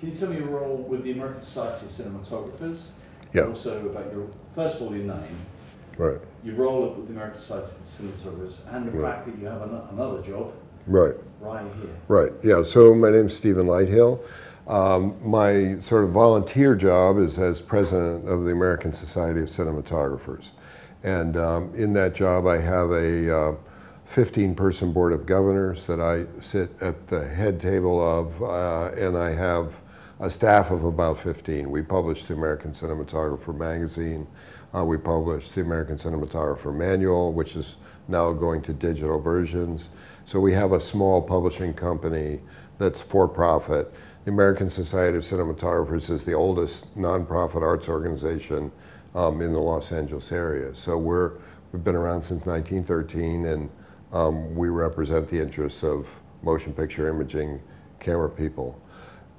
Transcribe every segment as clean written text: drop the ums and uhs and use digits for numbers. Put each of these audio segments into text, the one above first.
Can you tell me your role with the American Society of Cinematographers? Yeah. And also about your, first of all, your name. Right. Your role with the American Society of Cinematographers, and the Right. fact that you have another job. Right. Right here. Right. Yeah. So my name's Stephen Lighthill. My sort of volunteer job is as president of the American Society of Cinematographers. And in that job, I have a 15-person board of governors that I sit at the head table of, and I have a staff of about 15. We publish the American Cinematographer magazine. We publish the American Cinematographer manual, which is now going to digital versions. So we have a small publishing company that's for-profit. The American Society of Cinematographers is the oldest nonprofit arts organization in the Los Angeles area. So we've been around since 1913, and we represent the interests of motion picture imaging camera people.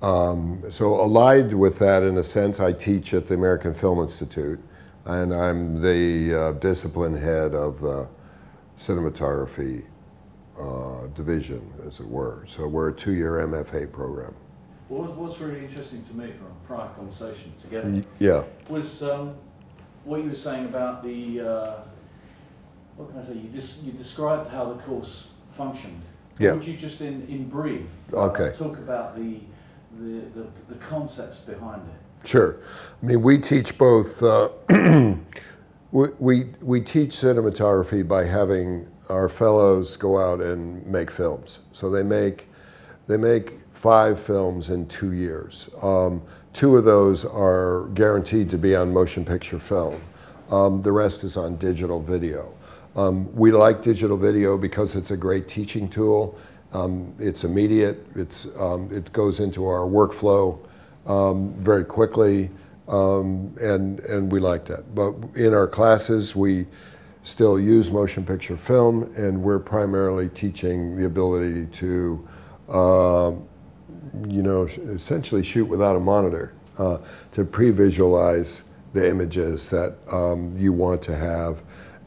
So allied with that, in a sense, I teach at the American Film Institute, and I'm the discipline head of the cinematography division, as it were. So we're a 2-year MFA program. Well, what's really interesting to me from a prior conversation together was what you were saying about the, what can I say, you described how the course functioned. Yeah. Would you just in brief talk about the concepts behind it? Sure. I mean, we teach both, we teach cinematography by having our fellows go out and make films. So they make 5 films in 2 years. 2 of those are guaranteed to be on motion picture film. The rest is on digital video. We like digital video because it's a great teaching tool. It's immediate. It goes into our workflow very quickly, and we like that. But in our classes, we still use motion picture film, and we're primarily teaching the ability to, essentially shoot without a monitor, to pre-visualize the images that you want to have,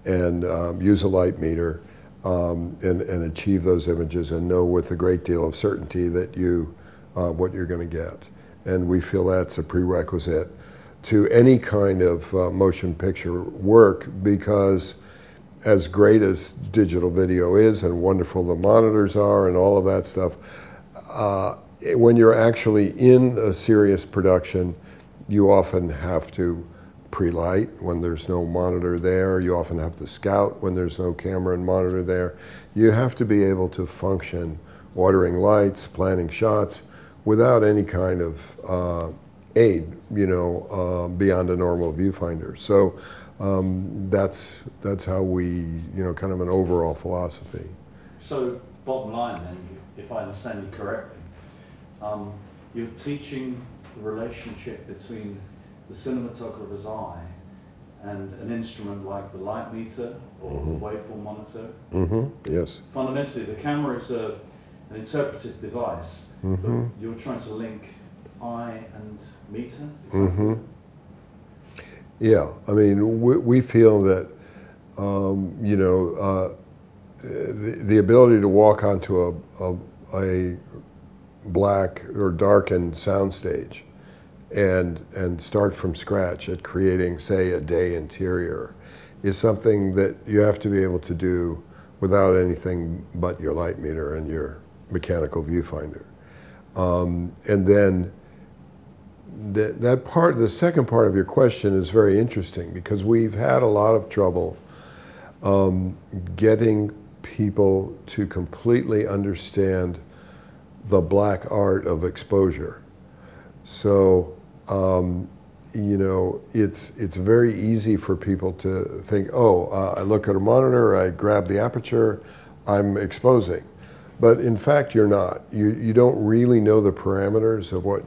and use a light meter, and achieve those images, and know with a great deal of certainty that what you're going to get. And we feel that's a prerequisite to any kind of motion picture work, because as great as digital video is and wonderful the monitors are and all of that stuff, when you're actually in a serious production, you often have to pre-light when there's no monitor there. You often have to scout when there's no camera and monitor there. You have to be able to function ordering lights, planning shots, without any kind of aid, beyond a normal viewfinder. So that's how we, kind of an overall philosophy. So bottom line then, if I understand you correctly, you're teaching the relationship between the cinematographer's eye and an instrument like the light meter or the waveform monitor. Yes. Fundamentally, the camera is an interpretive device, but you're trying to link eye and meter? Is that Yeah, I mean, we feel that, the ability to walk onto a black or darkened soundstage and start from scratch at creating, say, a day interior is something that you have to be able to do without anything but your light meter and your mechanical viewfinder. And then the second part of your question is very interesting, because we've had a lot of trouble getting people to completely understand the black art of exposure. So, it's very easy for people to think, I look at a monitor, I grab the aperture, I'm exposing. But in fact, you're not. You don't really know the parameters of what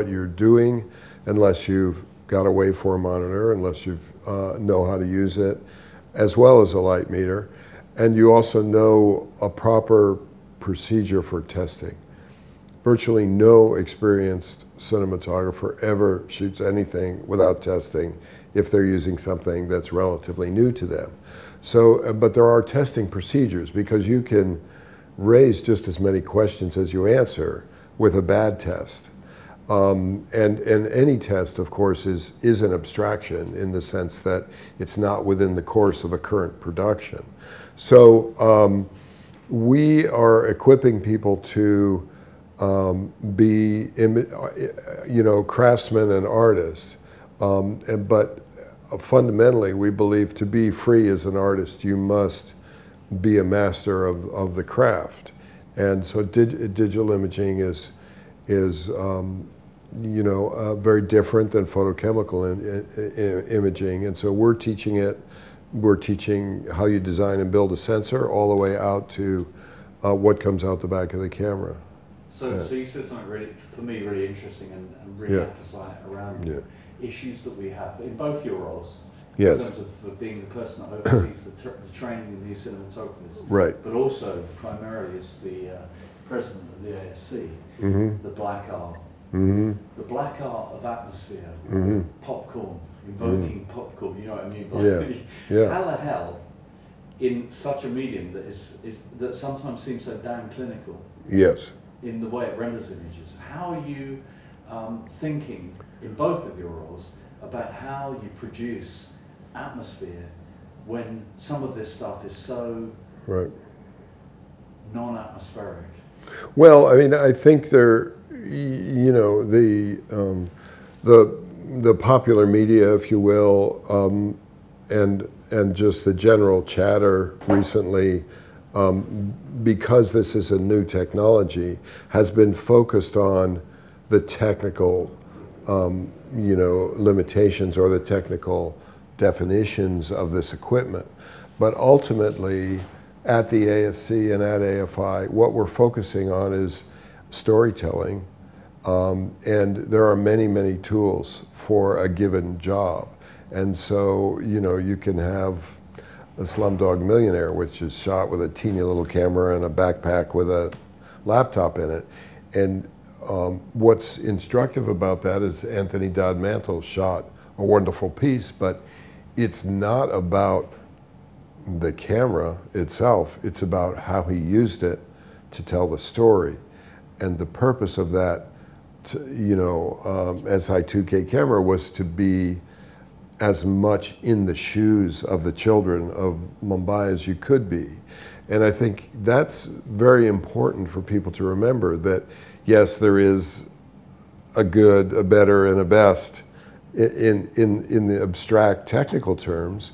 you're doing unless you've got a waveform monitor, unless you know how to use it, as well as a light meter. And you also know a proper procedure for testing. Virtually no experienced cinematographer ever shoots anything without testing if they're using something that's relatively new to them. So, but there are testing procedures, because you can raise just as many questions as you answer with a bad test. And any test, of course, is an abstraction in the sense that it's not within the course of a current production. So we are equipping people to be, craftsmen and artists. But fundamentally, we believe to be free as an artist, you must be a master of the craft. And so digital imaging is very different than photochemical imaging. And so we're teaching it. We're teaching how you design and build a sensor all the way out to what comes out the back of the camera. So you said something really, for me, really interesting and really emphasize around issues that we have in both your roles. Yes. In terms of being the person that oversees the training of new cinematographers. Right. But also, primarily, as the president of the ASC, the black art. The black art of atmosphere, popcorn, invoking popcorn, you know what I mean? How the hell, in such a medium that sometimes seems so damn clinical, yes, in the way it renders images, how are you thinking in both of your roles about how you produce atmosphere when some of this stuff is so non-atmospheric? Well, I mean, I think the popular media, if you will, and just the general chatter recently, because this is a new technology, has been focused on the technical, limitations or the technical definitions of this equipment. But ultimately, at the ASC and at AFI, what we're focusing on is storytelling, and there are many, many tools for a given job. And so, you can have a Slumdog Millionaire, which is shot with a teeny little camera and a backpack with a laptop in it. And what's instructive about that is Anthony Dodd Mantle shot a wonderful piece, but it's not about the camera itself, it's about how he used it to tell the story. And the purpose of that, SI2K camera was to be as much in the shoes of the children of Mumbai as you could be. And I think that's very important for people to remember, that yes, there is a good, a better, and a best in the abstract technical terms,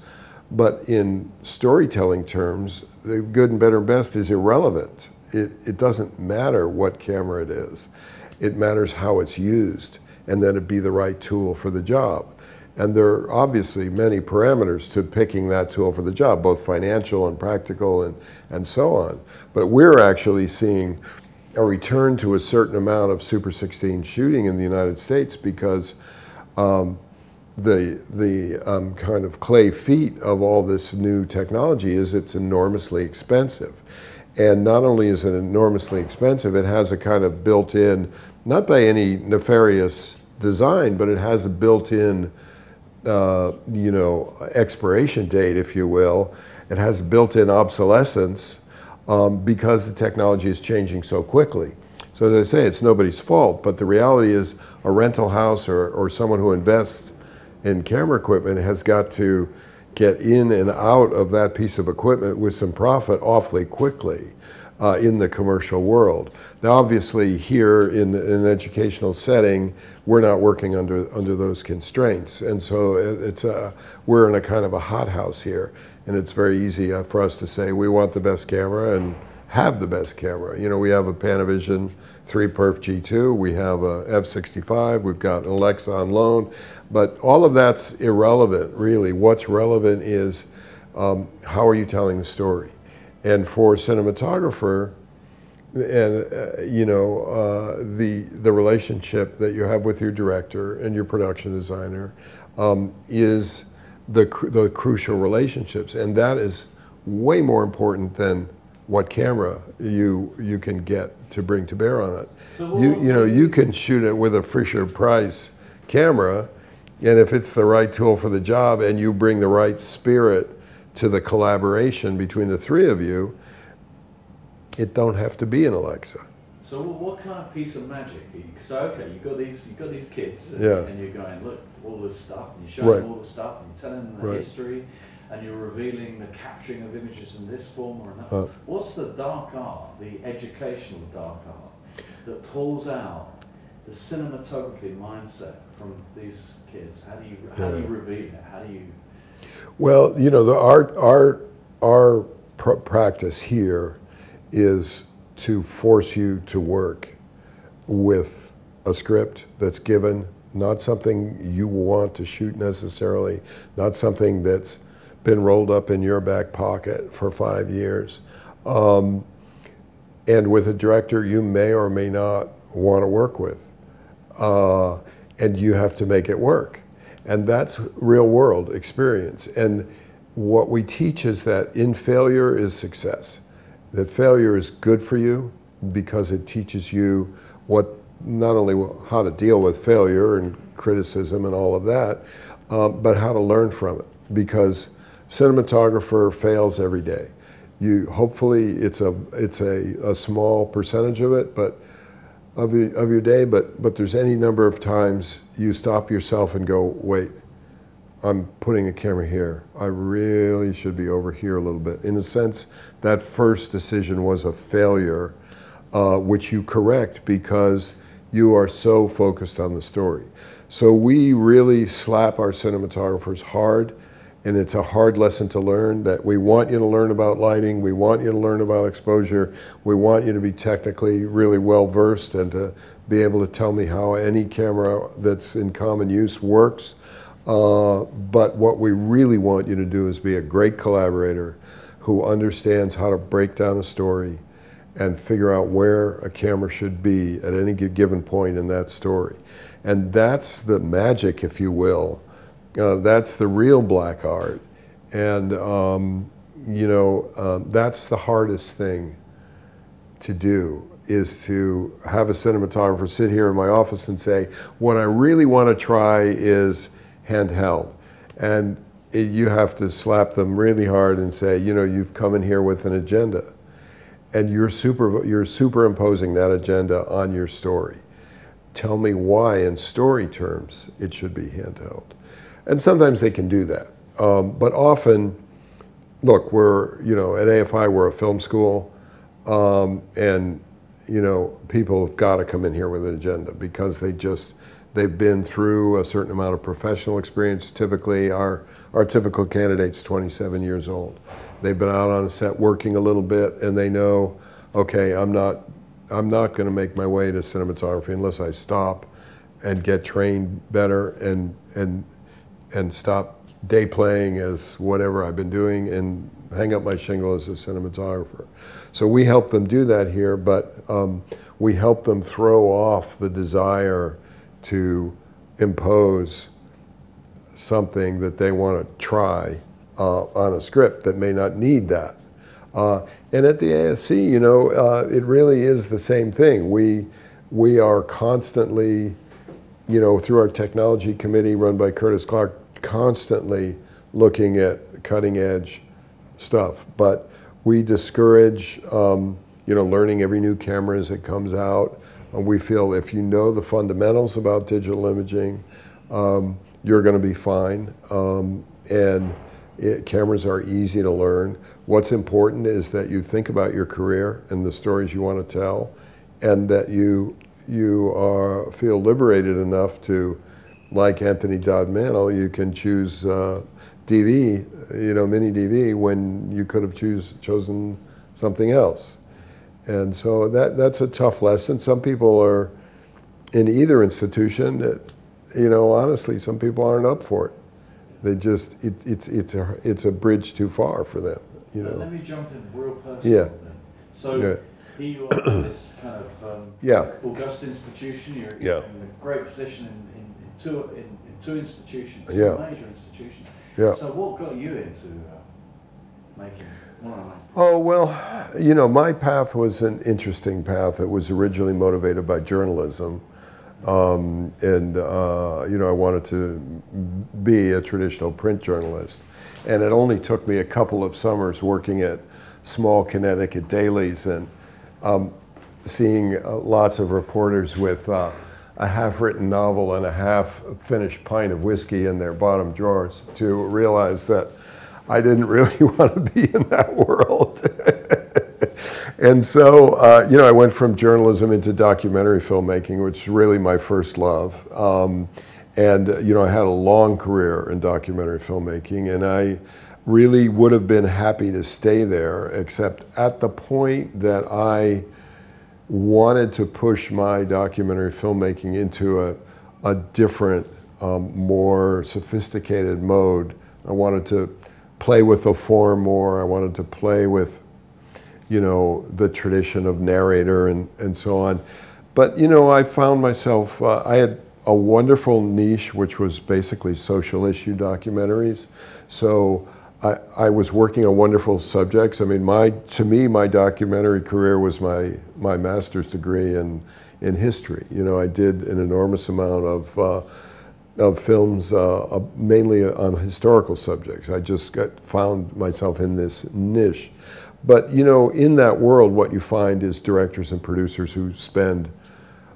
but in storytelling terms, the good and better and best is irrelevant. It doesn't matter what camera it is. It matters how it's used, and that it be the right tool for the job. And there are obviously many parameters to picking that tool for the job, both financial and practical and so on. But we're actually seeing a return to a certain amount of Super 16 shooting in the United States because the kind of clay feet of all this new technology is it's enormously expensive. And not only is it enormously expensive, it has a kind of built-in, not by any nefarious design, but it has a built-in expiration date, if you will. It has built-in obsolescence because the technology is changing so quickly. So as I say, it's nobody's fault, but the reality is a rental house or someone who invests in camera equipment has got to get in and out of that piece of equipment with some profit awfully quickly in the commercial world. Now obviously here in an educational setting, we're not working under those constraints. And so we're in a kind of a hothouse here. And it's very easy for us to say we want the best camera and have the best camera. We have a Panavision 3 Perf G2, we have a F65, we've got an Alexa on loan, but all of that's irrelevant, really. What's relevant is how are you telling the story? And for a cinematographer, and the relationship that you have with your director and your production designer is the crucial relationships, and that is way more important than what camera you can get to bring to bear on it. So you can shoot it with a Fisher-Price camera, and if it's the right tool for the job and you bring the right spirit to the collaboration between the three of you, it don't have to be an Alexa. So what kind of piece of magic? So okay, you've got these kids, and, Yeah. and you're going, look, all this stuff, and you're showing Right. all the stuff, and you're telling them the Right. history, and you're revealing the capturing of images in this form or another. What's the dark art, the educational dark art, that pulls out the cinematography mindset from these kids? How do you reveal it? How do you? Well, you know, our practice here is to force you to work with a script that's given, not something you want to shoot necessarily, not something that's been rolled up in your back pocket for 5 years. And with a director you may or may not want to work with. And you have to make it work. And that's real world experience. And what we teach is that in failure is success. That failure is good for you because it teaches you not only how to deal with failure and criticism and all of that, but how to learn from it. Because cinematographer fails every day. Hopefully it's a small percentage of it, but of your day, but there's any number of times you stop yourself and go, wait, I'm putting a camera here. I really should be over here a little bit. In a sense, that first decision was a failure, which you correct because you are so focused on the story. So we really slap our cinematographers hard, and it's a hard lesson to learn, that we want you to learn about lighting, we want you to learn about exposure, we want you to be technically really well versed and to be able to tell me how any camera that's in common use works. But what we really want you to do is be a great collaborator who understands how to break down a story and figure out where a camera should be at any given point in that story. And that's the magic, if you will. That's the real black art. And that's the hardest thing to do, is to have a cinematographer sit here in my office and say, what I really want to try is handheld. And you have to slap them really hard and say, you've come in here with an agenda. And you're superimposing that agenda on your story. Tell me why, in story terms, it should be handheld. And sometimes they can do that. But often, look, at AFI, we're a film school, and people have got to come in here with an agenda because they've been through a certain amount of professional experience. Typically, our typical candidate's 27 years old. They've been out on a set working a little bit, and they know, okay, I'm not going to make my way to cinematography unless I stop and get trained better and stop day playing as whatever I've been doing and hang up my shingle as a cinematographer. So we help them do that here, but we help them throw off the desire to impose something that they want to try on a script that may not need that. And at the ASC, it really is the same thing. We are constantly, through our technology committee run by Curtis Clark, constantly looking at cutting edge stuff. But we discourage, learning every new camera as it comes out. We feel if you know the fundamentals about digital imaging, you're going to be fine. Cameras are easy to learn. What's important is that you think about your career and the stories you want to tell, and that you feel liberated enough to, like Anthony Dodd Mantle, you can choose DV, mini DV, when you could have chosen something else. And so that's a tough lesson. Some people are in either institution that, honestly, some people aren't up for it. They just, it's a bridge too far for them, Let me jump in real personal then. So Yeah. here you are in this kind of august institution. You're in a great position in two institutions, Yeah. major institutions. Yeah. So what got you into making? Oh, well, my path was an interesting path. It was originally motivated by journalism. I wanted to be a traditional print journalist. And it only took me a couple of summers working at small Connecticut dailies. And seeing lots of reporters with a half-written novel and a half-finished pint of whiskey in their bottom drawers to realize that I didn't really want to be in that world. And so, you know, I went from journalism into documentary filmmaking, which is really my first love. And, you know, I had a long career in documentary filmmaking, and I really would have been happy to stay there, except at the point that I wanted to push my documentary filmmaking into a different, more sophisticated mode. I wanted to play with the form more. I wanted to play with, you know, the tradition of narrator and so on. But, you know, I found myself, I had a wonderful niche, which was basically social issue documentaries. So I was working on wonderful subjects. I mean, to me, my documentary career was my master's degree in history. You know, I did an enormous amount of films, mainly on historical subjects. I just found myself in this niche. But, you know, in that world, what you find is directors and producers who spend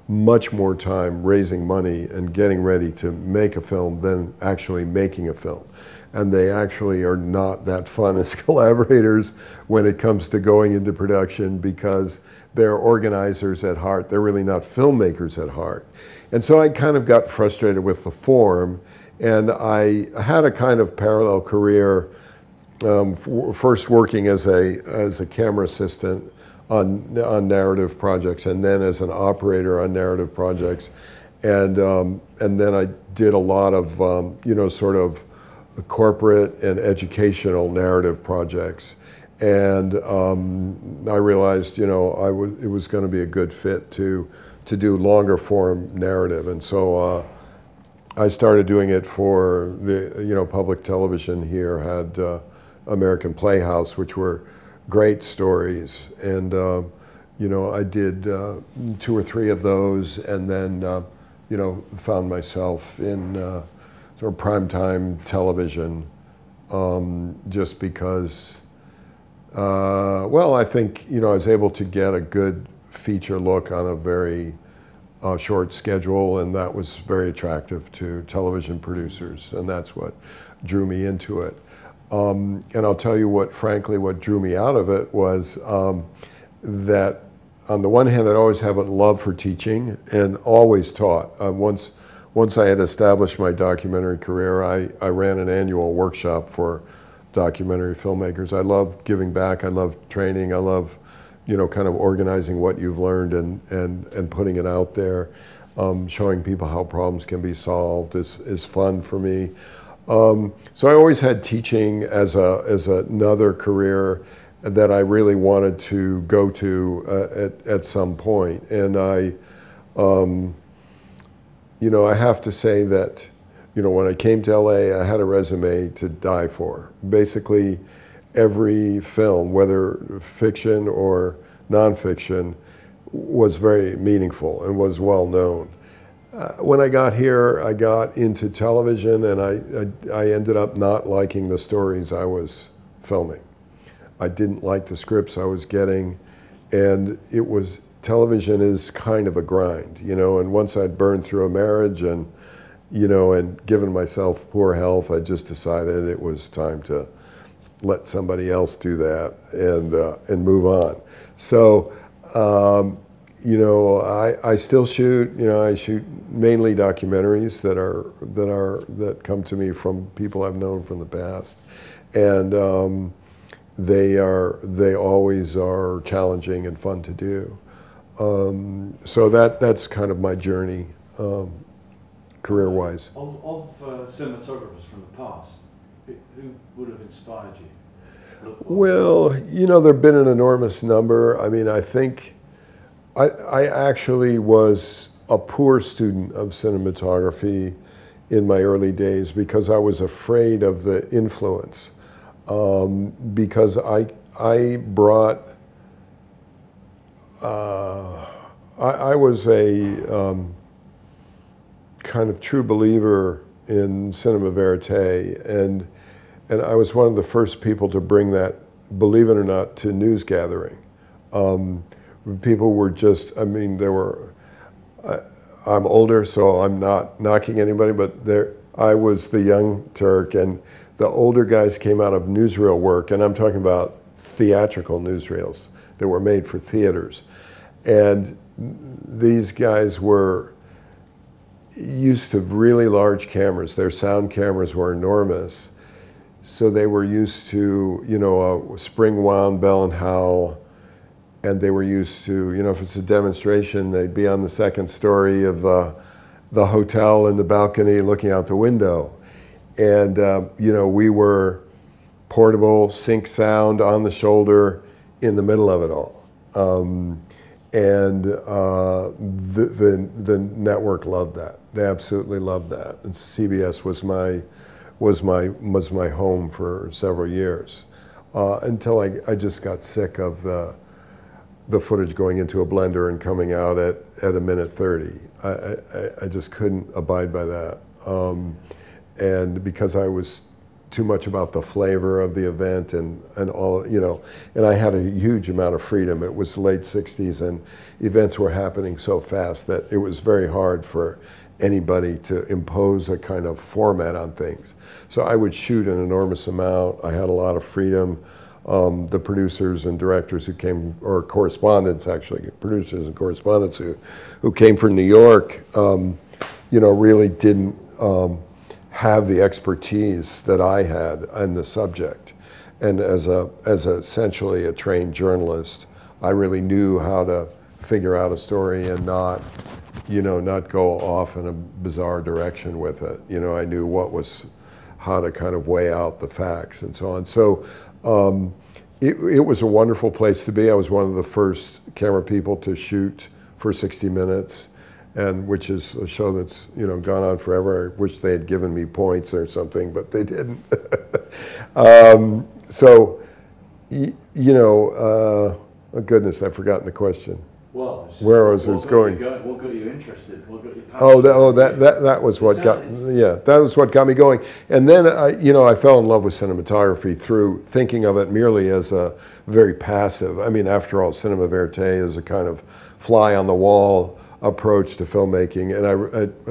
much more time raising money and getting ready to make a film than actually making a film. And they actually are not that fun as collaborators when it comes to going into production, because they're organizers at heart. They're really not filmmakers at heart. And so I kind of got frustrated with the form, and I had a kind of parallel career, first working as a camera assistant on narrative projects, and then as an operator on narrative projects, and then I did a lot of you know, sort of corporate and educational narrative projects, and I realized, you know, it was going to be a good fit to do longer form narrative, and so I started doing it for the, you know, public television here had American Playhouse, which were great stories, and you know, I did 2 or 3 of those, and then you know, found myself in sort of primetime television, just because, well, I think, you know, I was able to get a good feature look on a very short schedule, and that was very attractive to television producers, and that's what drew me into it. And I'll tell you what, frankly, what drew me out of it was that on the one hand, I'd always had a love for teaching and always taught. Once I had established my documentary career, I ran an annual workshop for documentary filmmakers. I love giving back. I love training. I love, you know, kind of organizing what you've learned and putting it out there. Showing people how problems can be solved is fun for me. So I always had teaching as another career that I really wanted to go to at some point. And you know, I have to say that, you know, when I came to LA, I had a resume to die for. Basically, every film, whether fiction or nonfiction, was very meaningful and was well known. When I got here, I got into television, and I ended up not liking the stories I was filming. I didn't like the scripts I was getting, and television is kind of a grind, you know, and once I'd burned through a marriage and, you know, and given myself poor health, I just decided it was time to let somebody else do that and move on. So, you know, I still shoot. You know, I shoot mainly documentaries that come to me from people I've known from the past, and they always are challenging and fun to do. So that's kind of my journey, career-wise. Of cinematographers from the past, who would have inspired you? Well, you know, there've been an enormous number. I mean, I think I actually was a poor student of cinematography in my early days because I was afraid of the influence. Because I brought, I was a kind of true believer in cinema verite, and I was one of the first people to bring that, believe it or not, to news gathering. People were just, I mean, there were, I'm older, so I'm not knocking anybody, but I was the young Turk, and the older guys came out of newsreel work, and I'm talking about theatrical newsreels that were made for theaters. And these guys were used to really large cameras. Their sound cameras were enormous. So they were used to, you know, a spring wound Bell and Howell, and they were used to, you know, if it's a demonstration, they'd be on the second story of the hotel in the balcony looking out the window. And, you know, we were portable, sync sound on the shoulder in the middle of it all. The network loved that. They absolutely loved that. And CBS was my home for several years, until I just got sick of the footage going into a blender and coming out at a minute 30. I just couldn't abide by that. And because I was too much about the flavor of the event and all, you know, and I had a huge amount of freedom. It was late 60s and events were happening so fast that it was very hard for anybody to impose a kind of format on things. So I would shoot an enormous amount. I had a lot of freedom. The producers and directors who came, or correspondents actually, producers and correspondents who came from New York, you know, really didn't have the expertise that I had on the subject. And as essentially a trained journalist, I really knew how to figure out a story and not, you know, not go off in a bizarre direction with it. You know, I knew how to kind of weigh out the facts and so on. So it was a wonderful place to be. I was one of the first camera people to shoot for 60 Minutes, and which is a show that's, you know, gone on forever. I wish they had given me points or something, but they didn't. So, you know, oh goodness, I've forgotten the question. Well, it's just where was it going? What got you interested? What got you passionate? That was what that was what got me going. And then you know, I fell in love with cinematography through thinking of it merely as a very passive. I mean, after all, cinema verite is a kind of fly on the wall approach to filmmaking, and I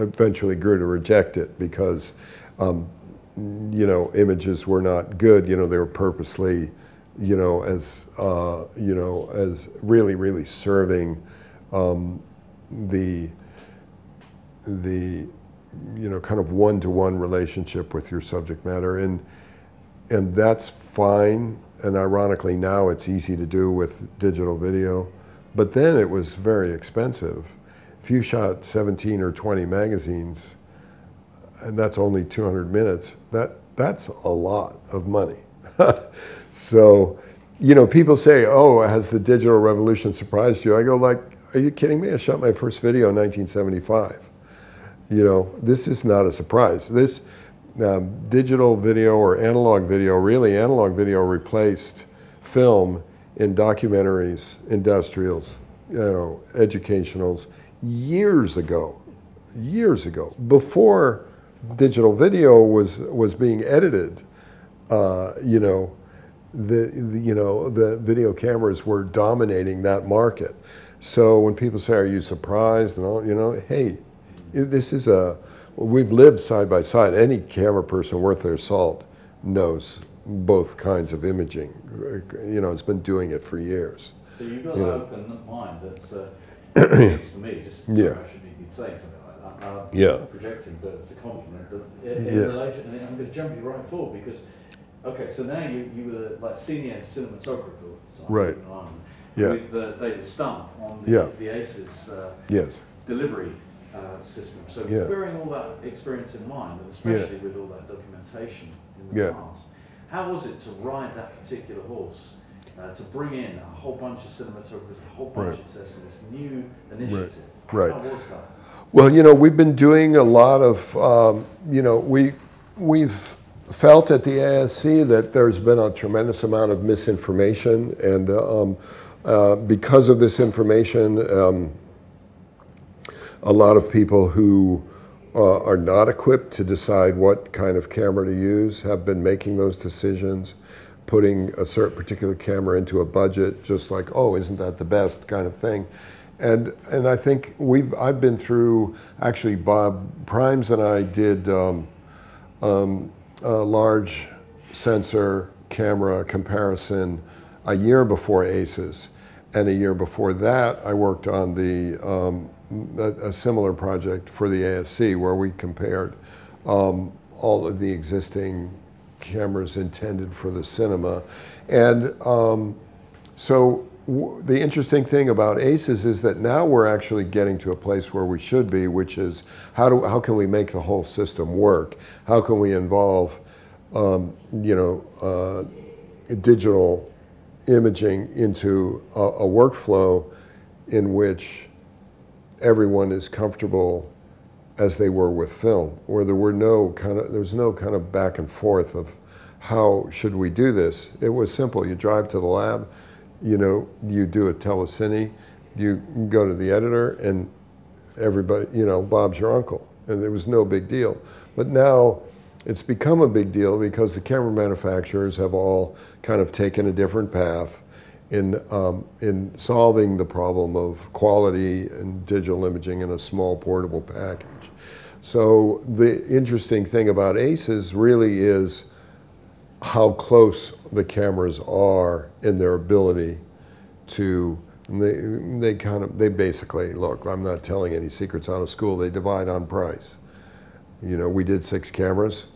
eventually grew to reject it because you know, images were not good. You know, they were purposely, you know, as really serving the you know, kind of one-to-one relationship with your subject matter, and that's fine. And ironically, now it's easy to do with digital video, but then it was very expensive. If you shot 17 or 20 magazines, and that's only 200 minutes, that's a lot of money. So, you know, people say, oh, has the digital revolution surprised you? I go like, are you kidding me? I shot my first video in 1975. You know, this is not a surprise. This digital video or analog video, really analog video replaced film in documentaries, industrials, you know, educationals, years ago, before digital video was being edited. You know, the video cameras were dominating that market. So when people say, "Are you surprised?" and all, you know, hey, this is we've lived side by side. Any camera person worth their salt knows both kinds of imaging. You know, it's been doing it for years. So you've got an open mind that's seems to me, just I should be saying something like that. Not projecting, but it's a compliment. But in relation, and I'm going to jump you right forward because, okay, so now you were like senior cinematographer, right? With David Stump on the ACES delivery system. So bearing all that experience in mind, and especially with all that documentation in the past, how was it to ride that particular horse? To bring in a whole bunch of cinematographers, a whole bunch of tests in this new initiative. How was that? Well, you know, we've been doing a lot of, you know, we've felt at the ASC that there's been a tremendous amount of misinformation, and because of this information, a lot of people who are not equipped to decide what kind of camera to use have been making those decisions. putting a certain particular camera into a budget, just like, oh, isn't that the best kind of thing. And I think I've been through, actually Bob Primes and I did a large sensor camera comparison a year before ACES. And a year before that, I worked on a similar project for the ASC, where we compared all of the existing cameras intended for the cinema. And so the interesting thing about ACES is that now we're actually getting to a place where we should be, which is how can we make the whole system work? How can we involve digital imaging into a workflow in which everyone is comfortable as they were with film, where there's no kind of back and forth of how should we do this. It was simple. You drive to the lab, you do a telecine, you go to the editor, and everybody, Bob's your uncle, and there was no big deal. But now it's become a big deal because the camera manufacturers have all kind of taken a different path in solving the problem of quality and digital imaging in a small portable package. So the interesting thing about ACES really is how close the cameras are in their ability to, they basically, look, I'm not telling any secrets out of school, they divide on price. We did 6 cameras.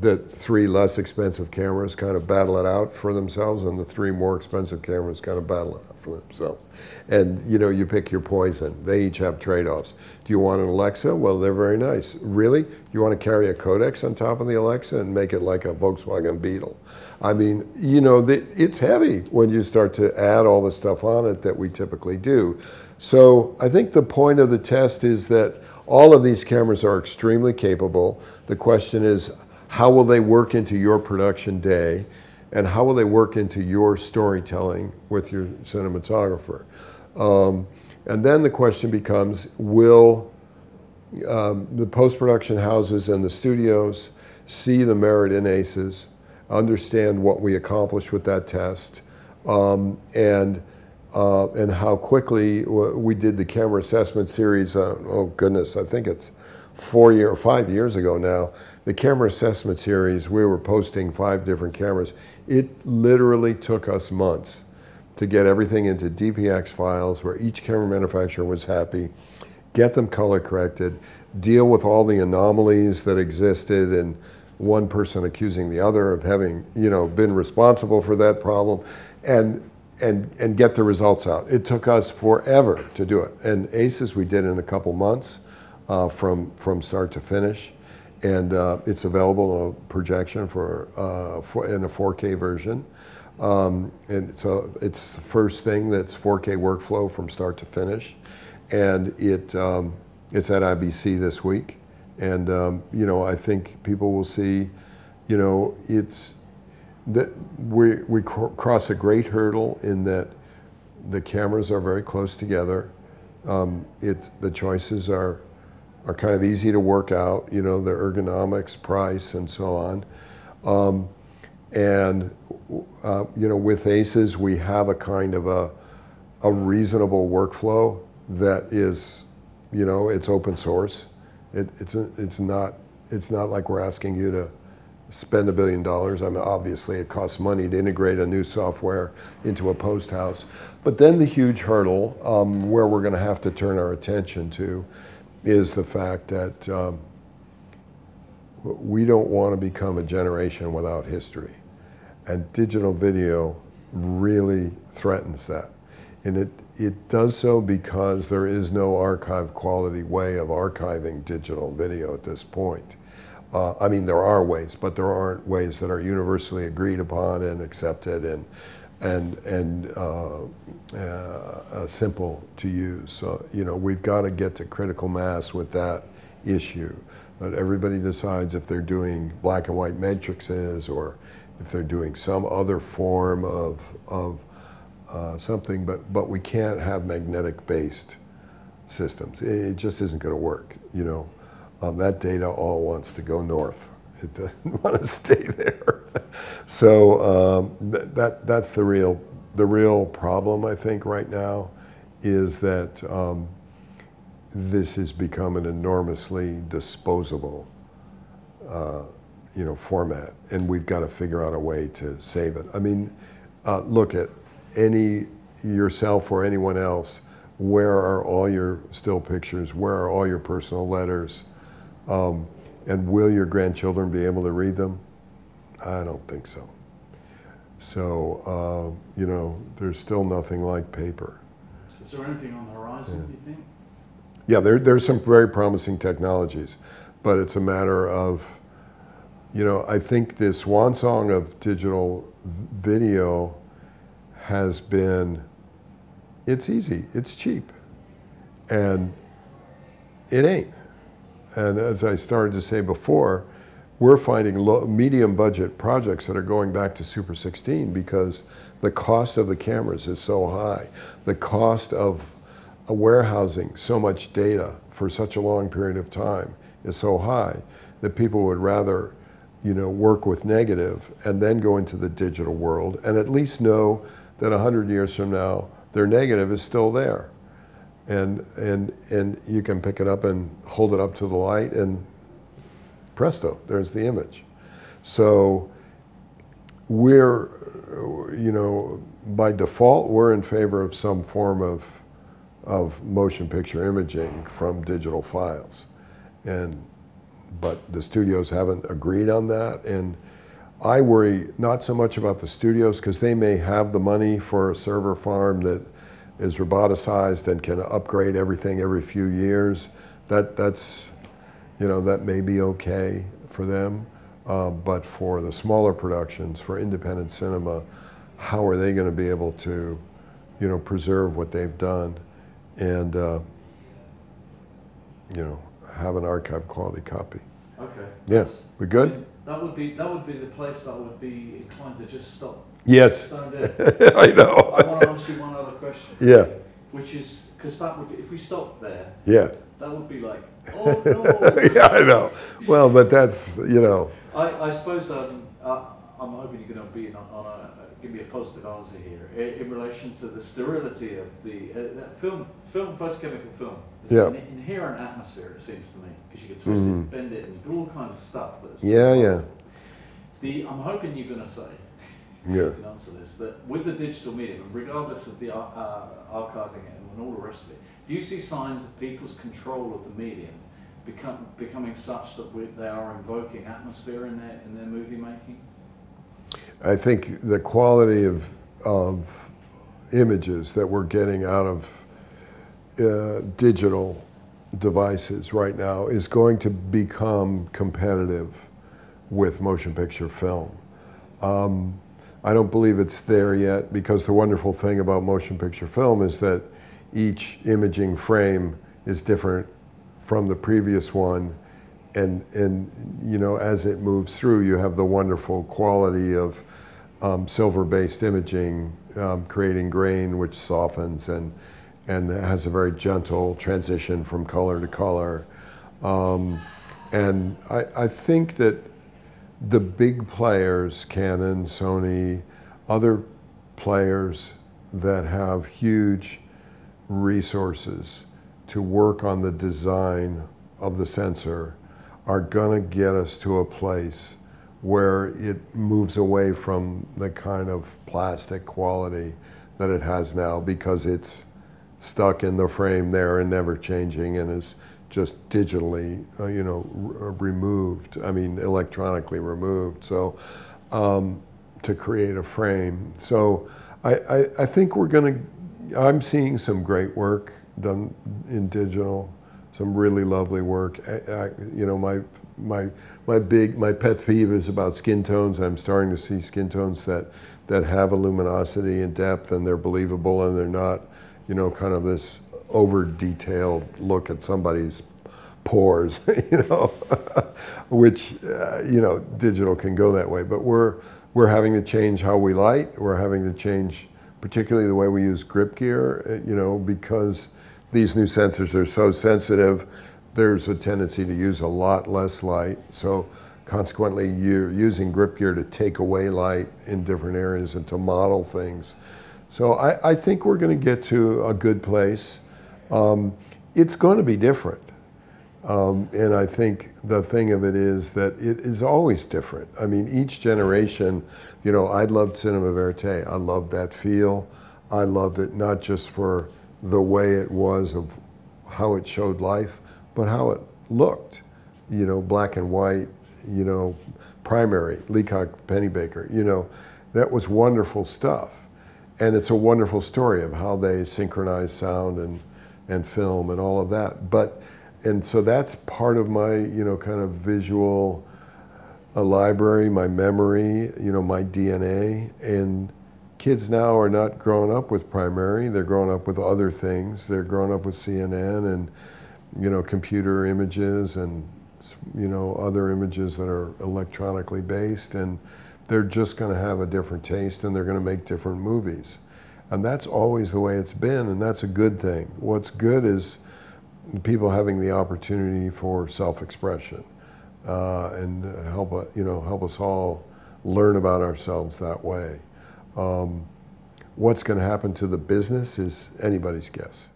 The 3 less expensive cameras kind of battle it out for themselves, and the 3 more expensive cameras kind of battle it out for themselves. And you pick your poison. They each have trade-offs. Do you want an Alexa? Well, they're very nice. Really? You want to carry a codex on top of the Alexa and make it like a Volkswagen Beetle? I mean, it's heavy when you start to add all the stuff on it that we typically do. So I think the point of the test is that all of these cameras are extremely capable. The question is, how will they work into your production day, and how will they work into your storytelling with your cinematographer? And then the question becomes, will the post-production houses and the studios see the merit in ACES, understand what we accomplished with that test, and how quickly we did the camera assessment series, oh goodness, I think it's 5 years ago now. The camera assessment series, we were posting 5 different cameras. It literally took us months to get everything into DPX files where each camera manufacturer was happy, get them color corrected, deal with all the anomalies that existed, and one person accusing the other of having been responsible for that problem, and get the results out. It took us forever to do it. And ACES we did in a couple months from start to finish. And it's available in a projection in a 4K version. And so it's the first thing that's 4K workflow from start to finish. And it's at IBC this week. And I think people will see, it's that we cross a great hurdle in that the cameras are very close together. The choices are kind of easy to work out, the ergonomics, price, and so on. With ACES, we have a kind of a reasonable workflow that is, it's open source. It's not like we're asking you to spend $1 billion. I mean, obviously, it costs money to integrate a new software into a post house. But then the huge hurdle where we're going to have to turn our attention to is the fact that we don't want to become a generation without history. And digital video really threatens that. And it does so because there is no archive quality way of archiving digital video at this point. I mean, there are ways, but there aren't ways that are universally agreed upon and accepted and simple to use. So, we've got to get to critical mass with that issue. But everybody decides if they're doing black and white matrices or if they're doing some other form of something, but we can't have magnetic-based systems. It just isn't going to work, That data all wants to go north, It doesn't want to stay there. So that's the real problem, I think, right now, is that this has become an enormously disposable format, and we've got to figure out a way to save it. I mean, look at yourself or anyone else. Where are all your still pictures? Where are all your personal letters? And will your grandchildren be able to read them? I don't think so. So, there's still nothing like paper. Is there anything on the horizon, do you think? Yeah, there's some very promising technologies, but it's a matter of, I think the swan song of digital video has been, it's easy, it's cheap, and it ain't. And as I started to say before, we're finding medium budget projects that are going back to Super 16 because the cost of the cameras is so high. The cost of warehousing so much data for such a long period of time is so high that people would rather, work with negative and then go into the digital world and at least know that 100 years from now, their negative is still there. And you can pick it up and hold it up to the light and presto, there's the image. So we're, by default, we're in favor of some form of motion picture imaging from digital files. But the studios haven't agreed on that. And I worry not so much about the studios because they may have the money for a server farm that is roboticized and can upgrade everything every few years. That's that may be okay for them. But for the smaller productions, for independent cinema, how are they going to be able to, preserve what they've done and, have an archive quality copy? Okay. Yeah, we good? I mean, that would be the place that I would be inclined to just stop. Yes. I know. I want to ask you one other question. Yeah. Which is, because that would be, if we stopped there, yeah, that would be like, oh no. yeah, I know. Well, but that's, I suppose I'm hoping you're going to be give me a positive answer here in relation to the sterility of the film, photochemical film. There's an inherent atmosphere, it seems to me, because you can twist it, bend it, and do all kinds of stuff. Yeah. I'm hoping you're going to say, yeah, you can answer this, that with the digital medium, regardless of the archiving it and all the rest of it, do you see signs of people's control of the medium becoming such that they are invoking atmosphere in their movie making? I think the quality of images that we're getting out of digital devices right now is going to become competitive with motion picture film. I don't believe it's there yet because the wonderful thing about motion picture film is that each imaging frame is different from the previous one, and as it moves through, you have the wonderful quality of silver-based imaging, creating grain which softens and has a very gentle transition from color to color. And I think that the big players, Canon, Sony, other players that have huge resources to work on the design of the sensor are going to get us to a place where it moves away from the kind of plastic quality that it has now because it's stuck in the frame there and never changing and is just digitally, removed, electronically removed, so to create a frame. So I think I'm seeing some great work done in digital, some really lovely work. My pet peeve is about skin tones. I'm starting to see skin tones that have a luminosity and depth and they're believable and they're not, kind of this over-detailed look at somebody's pores, which, digital can go that way. But we're having to change how we light. We're having to change particularly the way we use grip gear, because these new sensors are so sensitive, there's a tendency to use a lot less light. So consequently you're using grip gear to take away light in different areas and to model things. So I think we're going to get to a good place. It's going to be different. And I think the thing of it is that it is always different. I mean, each generation, you know, I loved cinema verite. I loved that feel. I loved it not just for the way it was of how it showed life, but how it looked. You know, black and white, you know, primary, Leacock Pennybaker, you know, that was wonderful stuff. And it's a wonderful story of how they synchronize sound and film and all of that. And so that's part of my, you know, kind of visual library, my memory, you know, my DNA. And kids now are not growing up with primary, they're growing up with other things. They're growing up with CNN and, you know, computer images and, you know, other images that are electronically based, and they're just going to have a different taste and they're going to make different movies. And that's always the way it's been, and that's a good thing. What's good is people having the opportunity for self-expression and help us all learn about ourselves that way. What's going to happen to the business is anybody's guess.